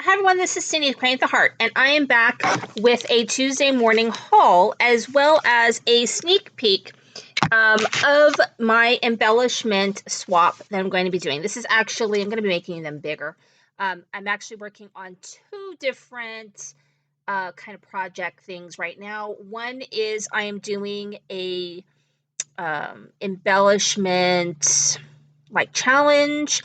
Hi everyone, this is Cindy with Paint the Heart, and I am back with a Tuesday morning haul as well as a sneak peek of my embellishment swap that I'm going to be doing. This is actually, I'm going to be making them bigger. I'm actually working on two different kind of project things right now. One is I am doing a embellishment like challenge,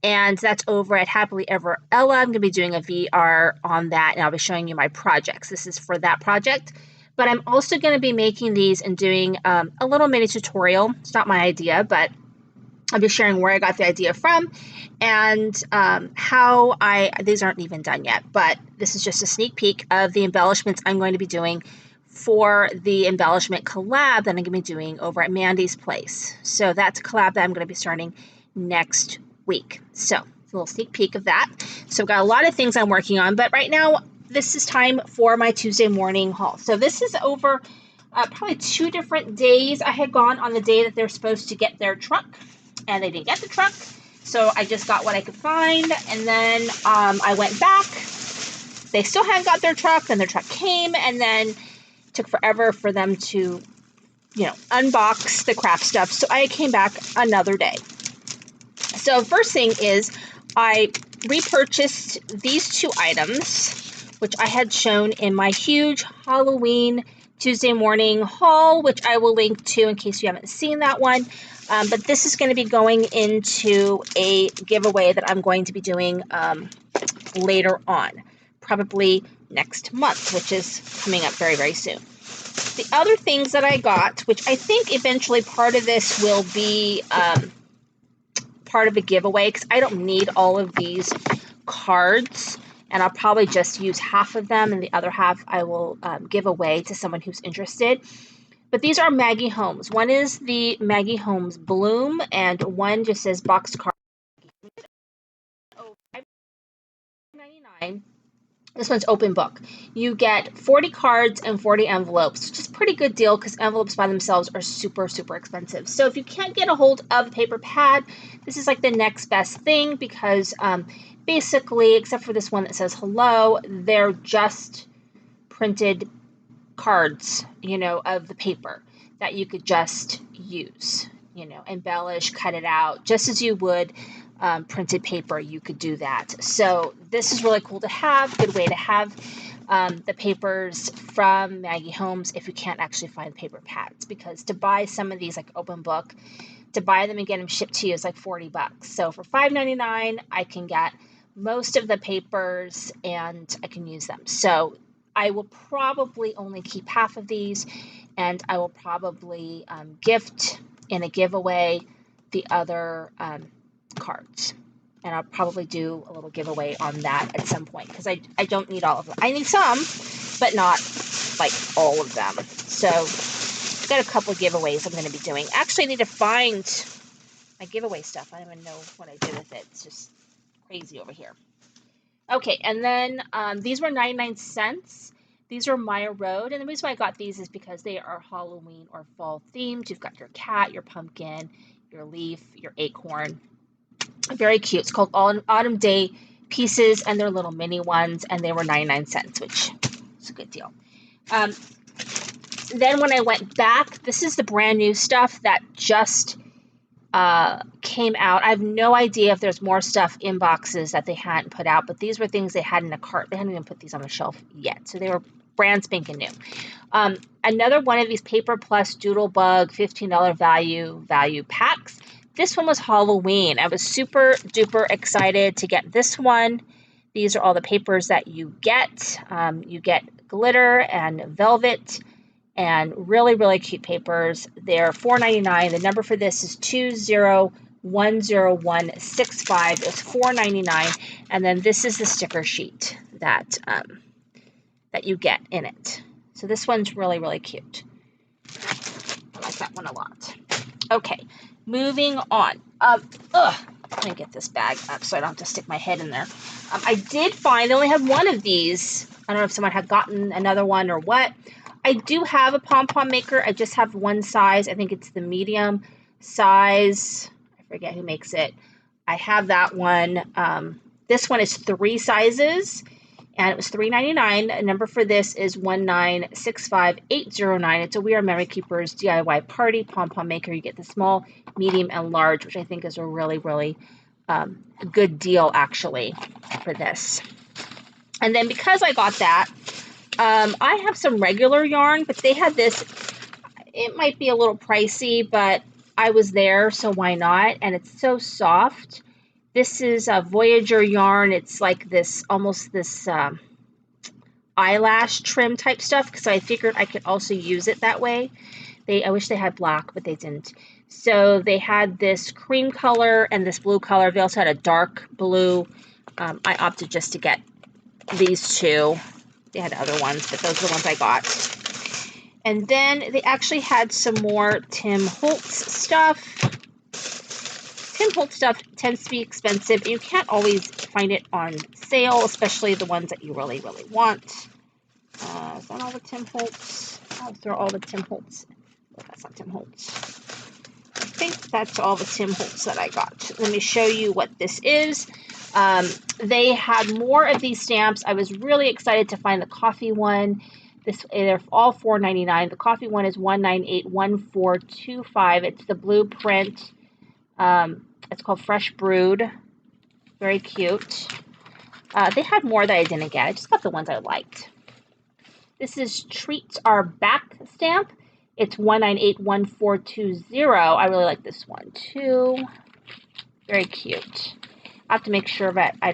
and that's over at Happily Ever Ella. I'm going to be doing a VR on that, and I'll be showing you my projects. This is for that project, but I'm also going to be making these and doing a little mini tutorial. It's not my idea, but I'll be sharing where I got the idea from and how these aren't even done yet, but this is just a sneak peek of the embellishments I'm going to be doing for the embellishment collab that I'm going to be doing over at Mandy's place. So that's a collab that I'm going to be starting next week. So it's a little sneak peek of that. So I've got a lot of things I'm working on, but right now this is time for my Tuesday morning haul. So this is over probably 2 different days. I had gone on the day that they're supposed to get their truck, and they didn't get the truck. So I just got what I could find, and then I went back. They still hadn't got their truck, then their truck came, and then took forever for them to, unbox the craft stuff. So I came back another day. So first thing is I repurchased these 2 items, which I had shown in my huge Halloween Tuesday morning haul, which I will link to in case you haven't seen that one. But this is going to be going into a giveaway that I'm going to be doing later on, probably next month, which is coming up very, very soon. The other things that I got, which I think eventually part of this will be part of a giveaway, because I don't need all of these cards, and I'll probably just use half of them, and the other half I will give away to someone who's interested. But these are Maggie Holmes. One is the Maggie Holmes Bloom, and one just says box card. Oh, $5.99. This one's open book. You get 40 cards and 40 envelopes, which is a pretty good deal because envelopes by themselves are super, super expensive. So if you can't get a hold of a paper pad, this is like the next best thing, because basically, except for this one that says hello, they're just printed cards, of the paper that you could just use, embellish, cut it out, just as you would printed paper. You could do that. So this is really cool to have, good way to have the papers from Maggie Holmes if you can't actually find paper pads, because to buy some of these like open book, to buy them and get them shipped to you is like $40. So for $5.99, I can get most of the papers and I can use them. So I will probably only keep half of these, and I will probably gift in a giveaway the other cards. And I'll probably do a little giveaway on that at some point, because I don't need all of them. I need some, but not like all of them. So I've got a couple of giveaways I'm going to be doing. Actually, I need to find my giveaway stuff. I don't even know what I did with it. It's just crazy over here. Okay, and then these were 99 cents. These are Maya Road, and the reason why I got these is because they are Halloween or fall themed. You've got your cat, your pumpkin, your leaf, your acorn. Very cute. It's called Autumn Day Pieces, and they're little mini ones, and they were 99 cents, which is a good deal. Then when I went back, this is the brand new stuff that just came out. I have no idea if there's more stuff in boxes that they hadn't put out, but these were things they had in a cart. They hadn't even put these on the shelf yet, so they were brand spanking new. Another one of these Paper Plus Doodlebug $15 value packs. This one was Halloween. I was super duper excited to get this one. These are all the papers that you get. You get glitter and velvet, and really, really cute papers. They're $4.99. The number for this is 2010165. It's $4.99. And then this is the sticker sheet that you get in it. So this one's really, really cute. I like that one a lot. Okay, moving on. Let me get this bag up so I don't have to stick my head in there. I did find, I only had one of these. I don't know if someone had gotten another one or what. I do have a pom-pom maker. I just have one size. I think it's the medium size. I forget who makes it. I have that one. This one is 3 sizes, and it was $3.99. The number for this is 1965809. It's a We Are Memory Keepers DIY party pom-pom maker. You get the small, medium, and large, which I think is a really, really good deal, actually, for this. And then because I got that, I have some regular yarn, but they had this. It might be a little pricey, but I was there, so why not? And it's so soft. This is a Voyager yarn. It's like this, almost this eyelash trim type stuff, because I figured I could also use it that way. I wish they had black, but they didn't. So they had this cream color and this blue color. They also had a dark blue. I opted just to get these two. They had other ones, but those are the ones I got. And then they actually had some more Tim Holtz stuff. Tim Holtz stuff tends to be expensive. You can't always find it on sale, especially the ones that you really, really want. Is that all the Tim Holtz? I'll throw all the Tim Holtz. Oh, that's not Tim Holtz. I think that's all the Tim Holtz that I got. Let me show you what this is. They had more of these stamps. I was really excited to find the coffee one. They're all $4.99. The coffee one is $1981425. It's the blueprint. It's called Fresh Brewed. Very cute. They had more that I didn't get. I just got the ones I liked. This is Treats Are Back stamp. It's $1981420. I really like this one too. Very cute. I have to make sure that I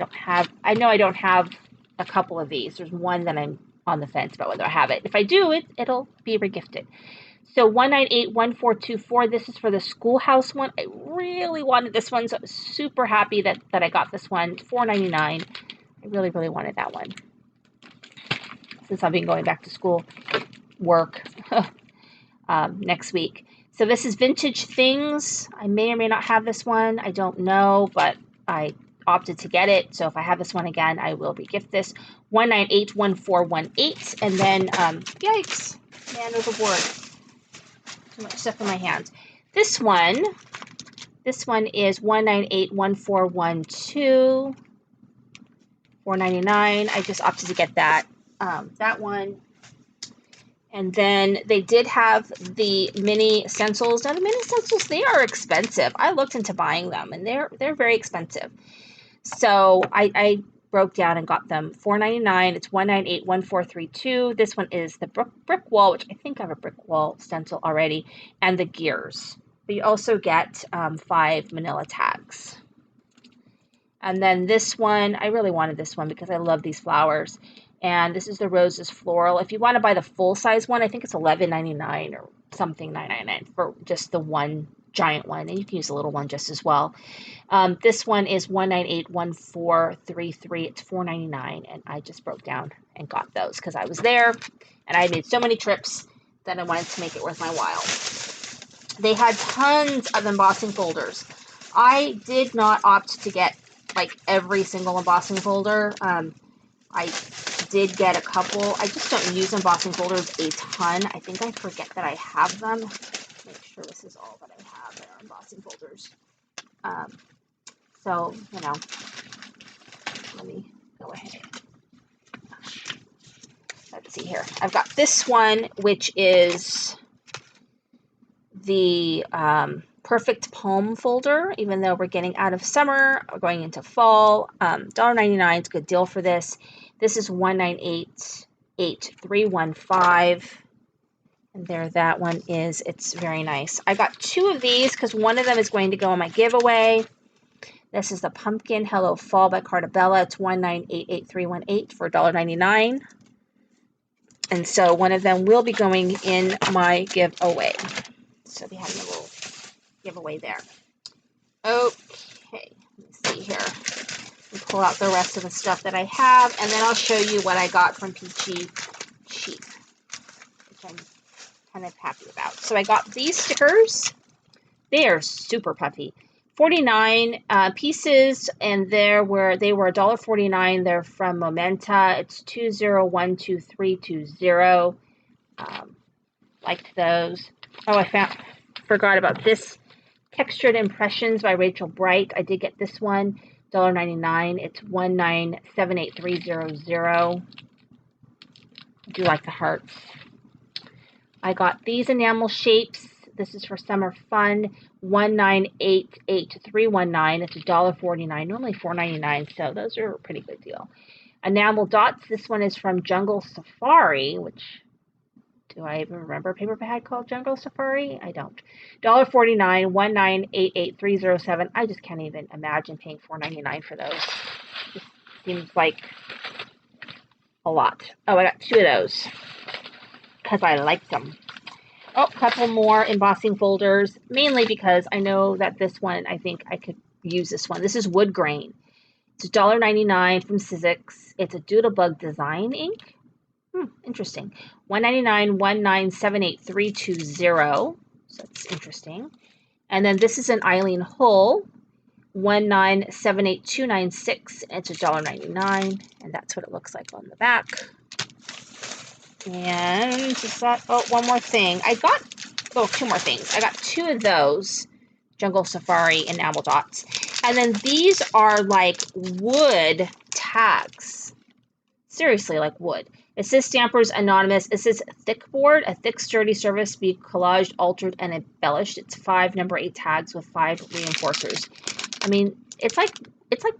know I don't have a couple of these. There's one that I'm on the fence about whether I have it. If I do, it'll be regifted. So 1981424. This is for the schoolhouse one. I really wanted this one, so I was super happy that I got this one. $4.99. I really, really wanted that one. Since I'll be going back to school, work next week. So this is Vintage Things. I may or may not have this one. I don't know, but I opted to get it. So if I have this one again, I will regift this. 1981418. And then, yikes, man overboard. Too much stuff in my hands. This one is 1981412. $4.99. I just opted to get that one. And then they did have the mini stencils. Now the mini stencils, they are expensive. I looked into buying them, and they're very expensive. So I broke down and got them. $4.99. It's 1981432. This one is the brick wall, which I think I have a brick wall stencil already, and the gears. But you also get 5 manila tags. And then this one, I really wanted this one because I love these flowers. And this is the Roses Floral. If you want to buy the full-size one, I think it's $11.99 or something, $9.99 for just the one giant one. And you can use the little one just as well. This one is 1981433. It's $4.99. And I just broke down and got those because I was there. And I made so many trips that I wanted to make it worth my while. They had tons of embossing folders. I did not opt to get like every single embossing folder. I did get a couple. I just don't use embossing folders a ton. I think I forget that I have them. Make sure this is all that I have that are embossing folders. So, you know, let me go ahead. Let's see here. I've got this one, which is the Perfect Poem folder. Even though we're getting out of summer, we're going into fall. $1.99 is a good deal for this. This is 1988315. And there that one is. It's very nice. I got 2 of these because one of them is going to go in my giveaway. This is the Pumpkin Hello Fall by Cartabella. It's 1988318 for $1.99. And so one of them will be going in my giveaway. So we have a little giveaway there. Okay, let me see here. Pull out the rest of the stuff that I have, and then I'll show you what I got from Peachy Cheap, which I'm kind of happy about. So I got these stickers. They are super puffy. 49 pieces, and they were $1.49. They're from Momenta. It's 20122320. Liked those. Oh, forgot about this. Textured Impressions by Rachel Bright. I did get this one. $1.99. It's 1978300. I do like the hearts. I got these enamel shapes. This is for summer fun. 1988319. It's $1.49. Normally $4.99, so those are a pretty good deal. Enamel dots. This one is from Jungle Safari, which, do I even remember a paper bag called Jungle Safari? I don't. $1.49, 1988307. I just can't even imagine paying $4.99 for those. This seems like a lot. Oh, I got 2 of those because I liked them. Oh, a couple more embossing folders, mainly because I know that this one, I think I could use this one. This is wood grain. It's $1.99 from Sizzix. It's a Doodlebug design ink. Interesting. $1.99, 1978320. So that's interesting. And then this is an Eileen Hull, 1978296. It's $1.99, and that's what it looks like on the back. And is that, one more thing. I got, 2 more things. I got 2 of those Jungle Safari enamel dots. And then these are like wood tags. Seriously, like wood. It says Stampers Anonymous. It says thick board, a thick, sturdy surface be collaged, altered, and embellished. It's 5 number 8 tags with 5 reinforcers. I mean, it's like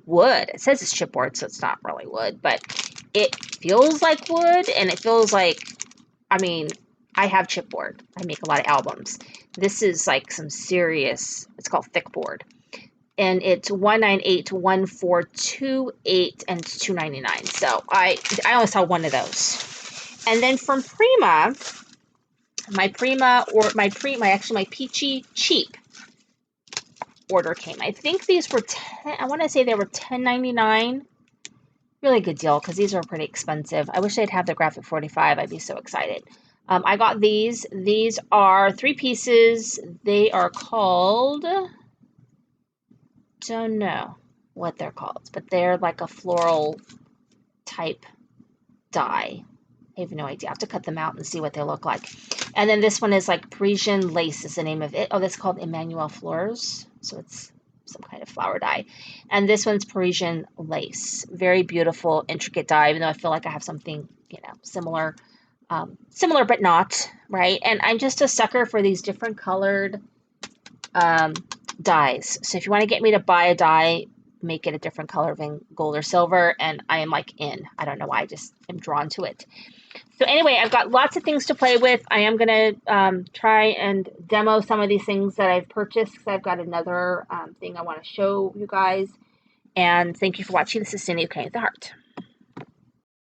wood. It says it's chipboard, so it's not really wood, but it feels like wood, and it feels like, I mean, I have chipboard. I make a lot of albums. This is like some serious, it's called thick board. And it's 1981428, and it's $2.99. So I only saw 1 of those. And then from Prima, my Peachy Cheap order came. I think these were I want to say they were $10.99. Really good deal because these are pretty expensive. I wish they'd have the graphic 45. I'd be so excited. I got these. These are 3 pieces. They are called, don't know what they're called, but they're like a floral type die. I have no idea. I have to cut them out and see what they look like. And then this one is like Parisian lace is the name of it. Oh, that's called Emmanuel Fleurs. So it's some kind of flower die. And this one's Parisian lace. Very beautiful, intricate die, even though I feel like I have something, similar, similar but not, right? And I'm just a sucker for these different colored dies. So if you want to get me to buy a die, make it a different color than gold or silver, and I am like in. I don't know why, I just am drawn to it. So anyway, I've got lots of things to play with. I am going to try and demo some of these things that I've purchased, because I've got another thing I want to show you guys. And thank you for watching. This is Cindy with the Heart.